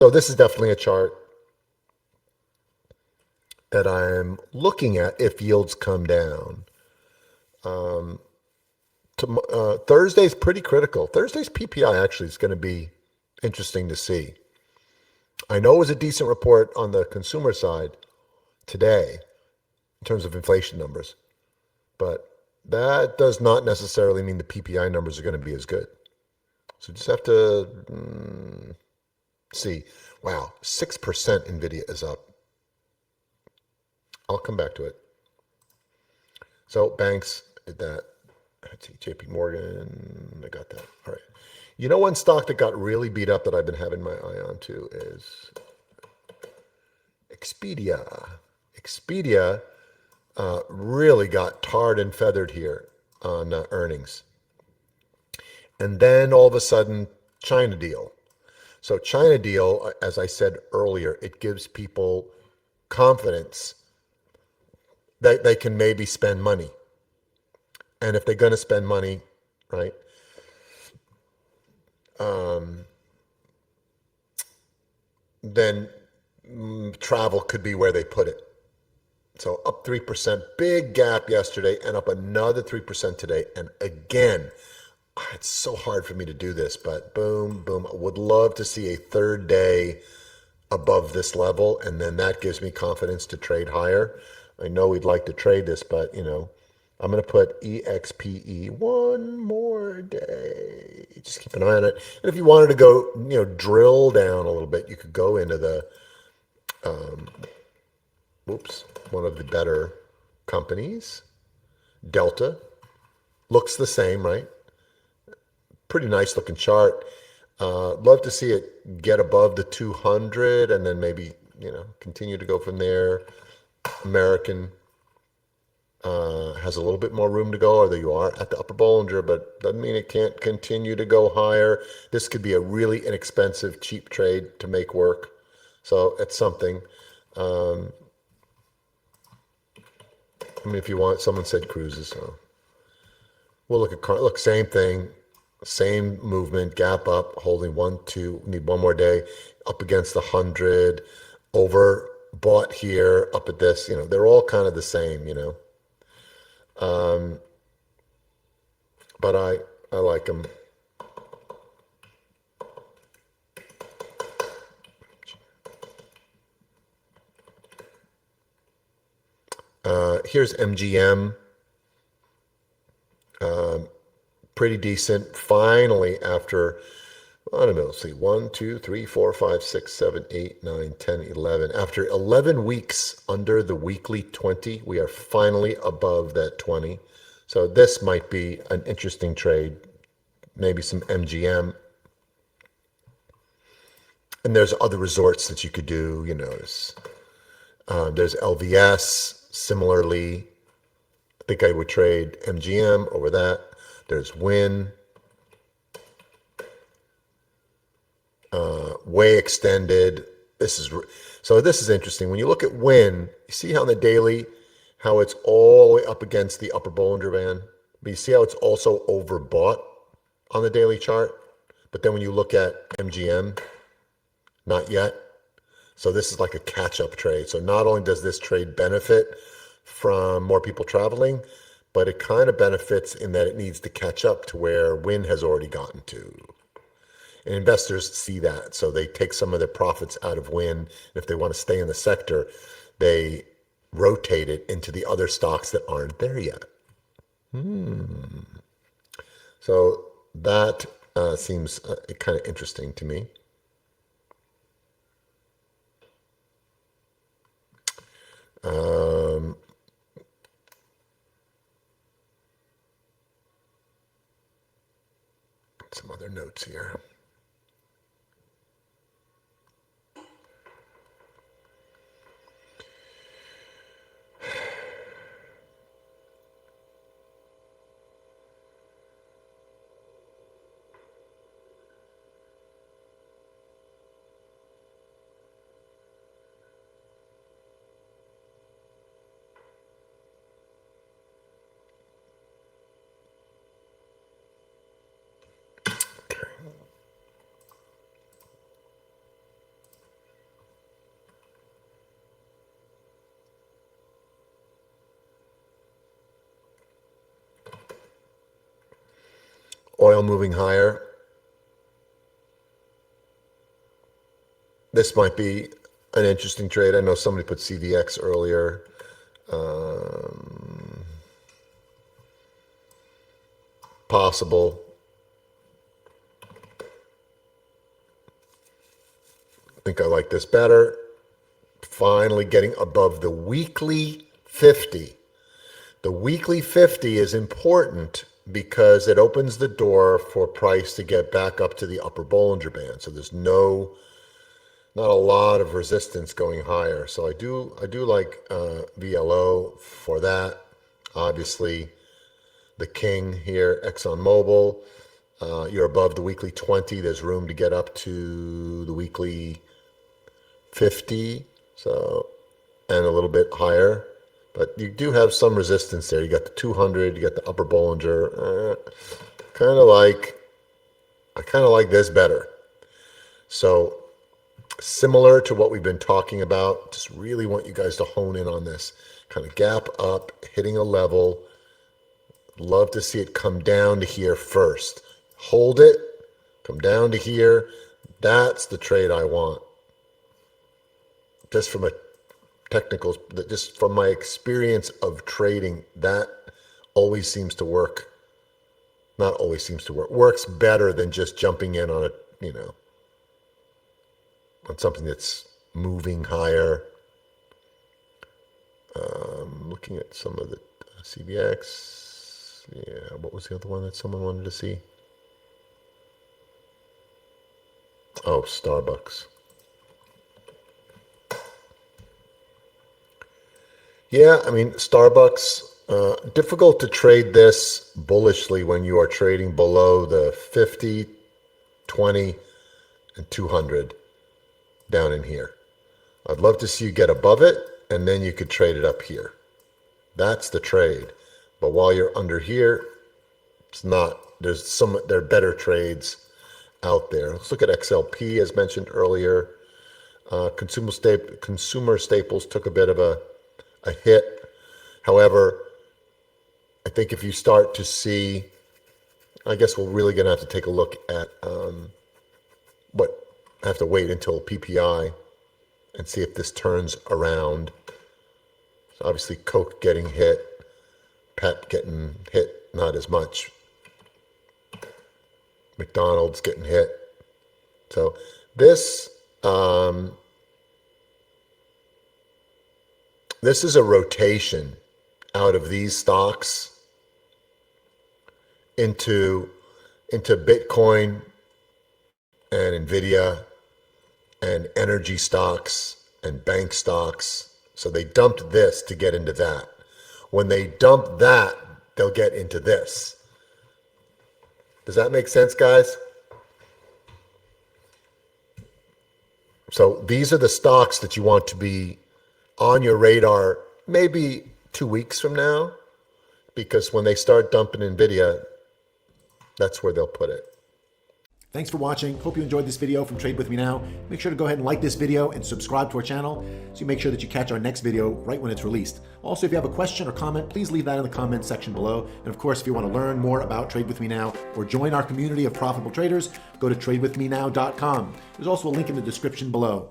So this is definitely a chart that I'm looking at if yields come down. Thursday's pretty critical. Thursday's PPI actually is going to be interesting to see. I know it was a decent report on the consumer side today in terms of inflation numbers, but that does not necessarily mean the PPI numbers are going to be as good. So just have to see. Wow, 6% NVIDIA is up. I'll come back to it. So banks did that. Let's see, JP Morgan, I got that. All right. You know, one stock that got really beat up that I've been having my eye on too is Expedia. Expedia really got tarred and feathered here on earnings. And then all of a sudden, China deal. So China deal, as I said earlier, it gives people confidence that they can maybe spend money. And if they're going to spend money, right, then travel could be where they put it. So up 3%, big gap yesterday, and up another 3% today. And again, it's so hard for me to do this, but boom, boom. I would love to see a third day above this level, and then that gives me confidence to trade higher. I know we'd like to trade this, but I'm going to put EXPE one more day. Just keep an eye on it. And if you wanted to go, drill down a little bit, you could go into the, one of the better companies. Delta looks the same, right? Pretty nice looking chart. Love to see it get above the 200 and then maybe, continue to go from there. American has a little bit more room to go, although you are at the upper Bollinger, but doesn't mean it can't continue to go higher. This could be a really inexpensive, cheap trade to make work. So it's something. If you want, someone said cruises. So we'll look at look, same thing, same movement, gap up, holding 1, 2. Need one more day up against the 100, over bought here, up at this. They're all kind of the same. But I like them. Here's MGM. Pretty decent. Finally, after, I don't know, let's see, 1, 2, 3, 4, 5, 6, 7, 8, 9, 10, 11. After 11 weeks under the weekly 20, we are finally above that 20. So this might be an interesting trade. Maybe some MGM. And there's other resorts that you could do. There's LVS. Similarly, I think I would trade MGM over that. There's Wynn. Way extended. This is interesting. When you look at Wynn, you see how on the daily, how it's all the way up against the upper Bollinger Band. But you see how it's also overbought on the daily chart. But then when you look at MGM, not yet. So this is like a catch-up trade. So not only does this trade benefit from more people traveling, but it kind of benefits in that it needs to catch up to where Wynn has already gotten to. And investors see that, so they take some of their profits out of Wynn. And if they want to stay in the sector, they rotate it into the other stocks that aren't there yet. So that seems kind of interesting to me. Some other notes here. oil moving higher. This might be an interesting trade. I know somebody put CVX earlier. Possible. I think I like this better. Finally getting above the weekly 50. The weekly 50 is important because it opens the door for price to get back up to the upper Bollinger Band. So there's not a lot of resistance going higher. So I do like VLO for that. Obviously, the king here, ExxonMobil. You're above the weekly 20. There's room to get up to the weekly 50. So, and a little bit higher. But you do have some resistance there. You got the 200, you got the upper Bollinger. I kind of like this better. So similar to what we've been talking about, just really want you guys to hone in on this. Kind of gap up, hitting a level. Love to see it come down to here first. Hold it, come down to here. That's the trade I want. Just from a technicals, just from my experience of trading, that always seems to work. Not always seems to work. Works better than just jumping in on on something that's moving higher. Looking at some of the CVX. Yeah, what was the other one that someone wanted to see? Oh, Starbucks. Yeah, I mean, Starbucks, difficult to trade this bullishly when you are trading below the 50, 20, and 200 down in here. I'd love to see you get above it, and then you could trade it up here. That's the trade. But while you're under here, it's not. There are better trades out there. Let's look at XLP, as mentioned earlier. Consumer staples took a bit of a hit. However, I think if you start to see, I guess we're really going to have to take a look at I have to wait until PPI and see if this turns around. So obviously, Coke getting hit, Pep getting hit, not as much. McDonald's getting hit. So this is a rotation out of these stocks into Bitcoin and Nvidia and energy stocks and bank stocks. So they dumped this to get into that. When they dump that, they'll get into this. Does that make sense, guys? So these are the stocks that you want to be on your radar maybe 2 weeks from now, because when they start dumping Nvidia, that's where they'll put it. Thanks for watching. Hope you enjoyed this video from Trade With Me Now. Make sure to go ahead and like this video and subscribe to our channel so you make sure that you catch our next video right when it's released. Also, if you have a question or comment, please leave that in the comments section below. And of course, if you want to learn more about Trade With Me Now or join our community of profitable traders, go to tradewithmenow.com. There's also a link in the description below.